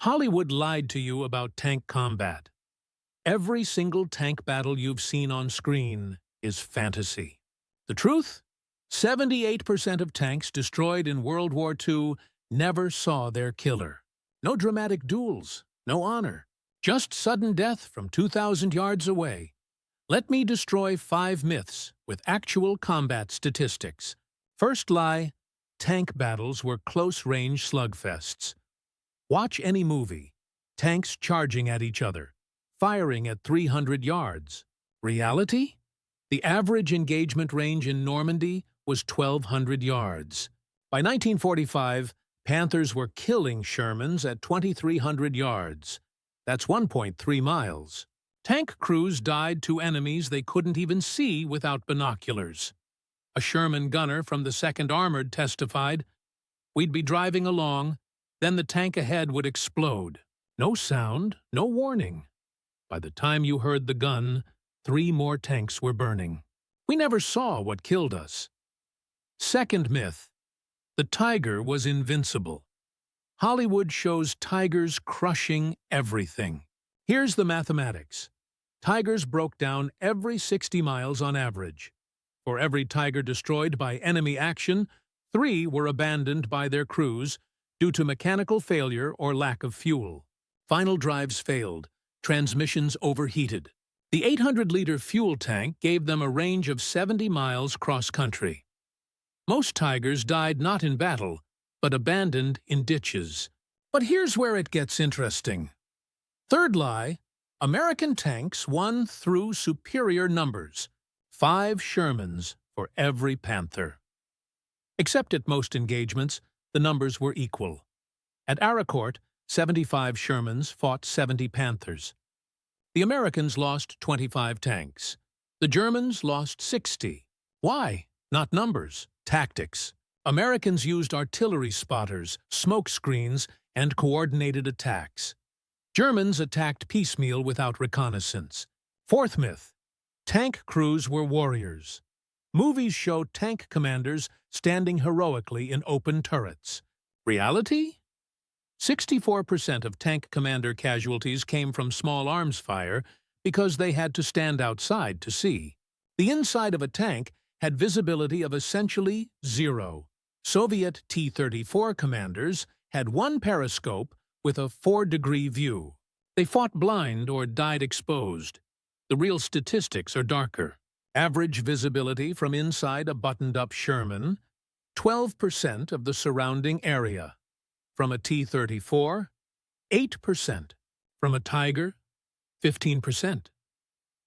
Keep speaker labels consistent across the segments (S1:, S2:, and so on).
S1: Hollywood lied to you about tank combat. Every single tank battle you've seen on screen is fantasy. The truth? 78% of tanks destroyed in World War II never saw their killer. No dramatic duels, no honor, just sudden death from 2,000 yards away. Let me destroy 5 myths with actual combat statistics. First lie, tank battles were close-range slugfests. Watch any movie. Tanks charging at each other, firing at 300 yards. Reality? The average engagement range in Normandy was 1,200 yards. By 1945, Panthers were killing Shermans at 2,300 yards. That's 1.3 miles. Tank crews died to enemies they couldn't even see without binoculars. A Sherman gunner from the 2nd Armored testified, "We'd be driving along, then the tank ahead would explode. No sound, no warning. By the time you heard the gun, 3 more tanks were burning. We never saw what killed us." Second myth. The tiger was invincible. Hollywood shows tigers crushing everything. Here's the mathematics. Tigers broke down every 60 miles on average. For every tiger destroyed by enemy action, 3 were abandoned by their crews due to mechanical failure or lack of fuel. Final drives failed. Transmissions overheated. The 800-liter fuel tank gave them a range of 70 miles cross-country. Most tigers died not in battle, but abandoned in ditches. But here's where it gets interesting. Third lie, American tanks won through superior numbers. 5 Shermans for every Panther. Except at most engagements, the numbers were equal. At Aracourt, 75 Shermans fought 70 Panthers. The Americans lost 25 tanks. The Germans lost 60. Why? Not numbers, tactics. Americans used artillery spotters, smoke screens, and coordinated attacks. Germans attacked piecemeal without reconnaissance. Fourth myth. Tank crews were warriors. Movies show tank commanders standing heroically in open turrets. Reality? 64% of tank commander casualties came from small arms fire because they had to stand outside to see. The inside of a tank had visibility of essentially 0. Soviet T-34 commanders had 1 periscope with a 4-degree view. They fought blind or died exposed. The real statistics are darker. Average visibility from inside a buttoned-up Sherman, 12% of the surrounding area. From a T-34, 8%. From a Tiger, 15%.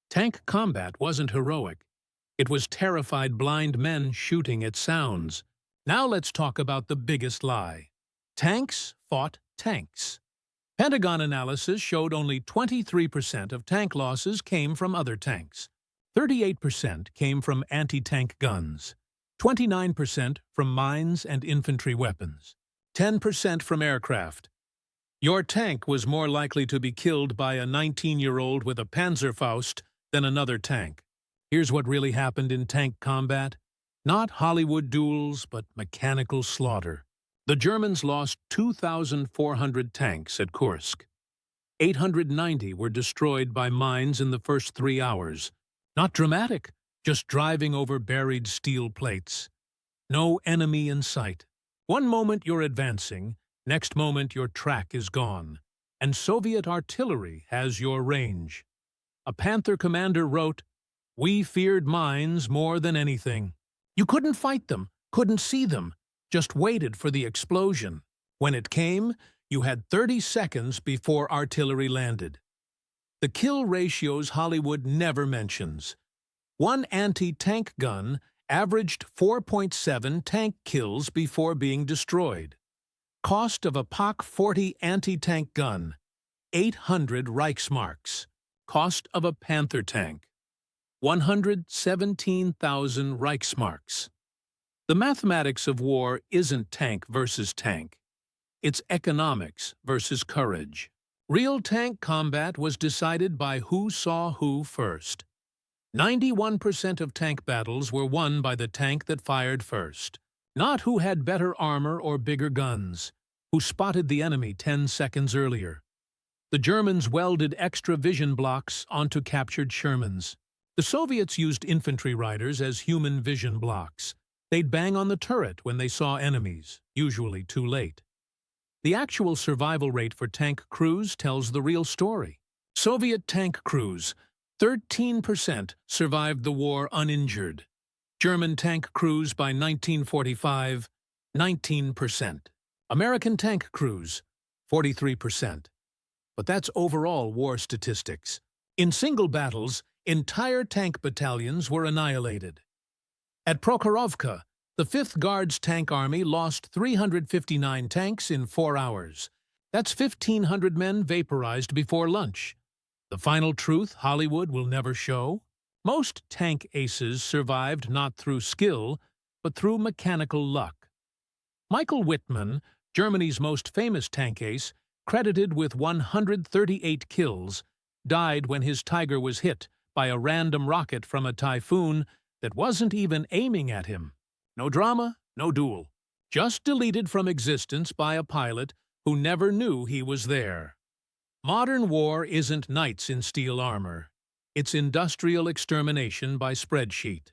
S1: Tank combat wasn't heroic. It was terrified blind men shooting at sounds. Now let's talk about the biggest lie. Tanks fought tanks. Pentagon analysis showed only 23% of tank losses came from other tanks. 38% came from anti-tank guns. 29% from mines and infantry weapons. 10% from aircraft. Your tank was more likely to be killed by a 19-year-old with a Panzerfaust than another tank. Here's what really happened in tank combat. Not Hollywood duels, but mechanical slaughter. The Germans lost 2,400 tanks at Kursk. 890 were destroyed by mines in the first 3 hours. Not dramatic, just driving over buried steel plates. No enemy in sight. One moment you're advancing, next moment your track is gone. And Soviet artillery has your range. A Panther commander wrote, "We feared mines more than anything. You couldn't fight them, couldn't see them, just waited for the explosion. When it came, you had 30 seconds before artillery landed." The kill ratios Hollywood never mentions. 1 anti-tank gun averaged 4.7 tank kills before being destroyed. Cost of a PaK-40 anti-tank gun, 800 Reichsmarks. Cost of a Panther tank, 117,000 Reichsmarks. The mathematics of war isn't tank versus tank. It's economics versus courage. Real tank combat was decided by who saw who first. 91% of tank battles were won by the tank that fired first. Not who had better armor or bigger guns. who spotted the enemy 10 seconds earlier. The Germans welded extra vision blocks onto captured Shermans. The Soviets used infantry riders as human vision blocks. They'd bang on the turret when they saw enemies, usually too late. The actual survival rate for tank crews tells the real story. Soviet tank crews, 13% survived the war uninjured. German tank crews by 1945, 19%. American tank crews, 43%. But that's overall war statistics. In single battles, entire tank battalions were annihilated. At Prokhorovka, the 5th Guards Tank Army lost 359 tanks in 4 hours. That's 1,500 men vaporized before lunch. The final truth Hollywood will never show? Most tank aces survived not through skill, but through mechanical luck. Michael Wittmann, Germany's most famous tank ace, credited with 138 kills, died when his Tiger was hit by a random rocket from a typhoon that wasn't even aiming at him. No drama, no duel. Just deleted from existence by a pilot who never knew he was there. Modern war isn't knights in steel armor. It's industrial extermination by spreadsheet.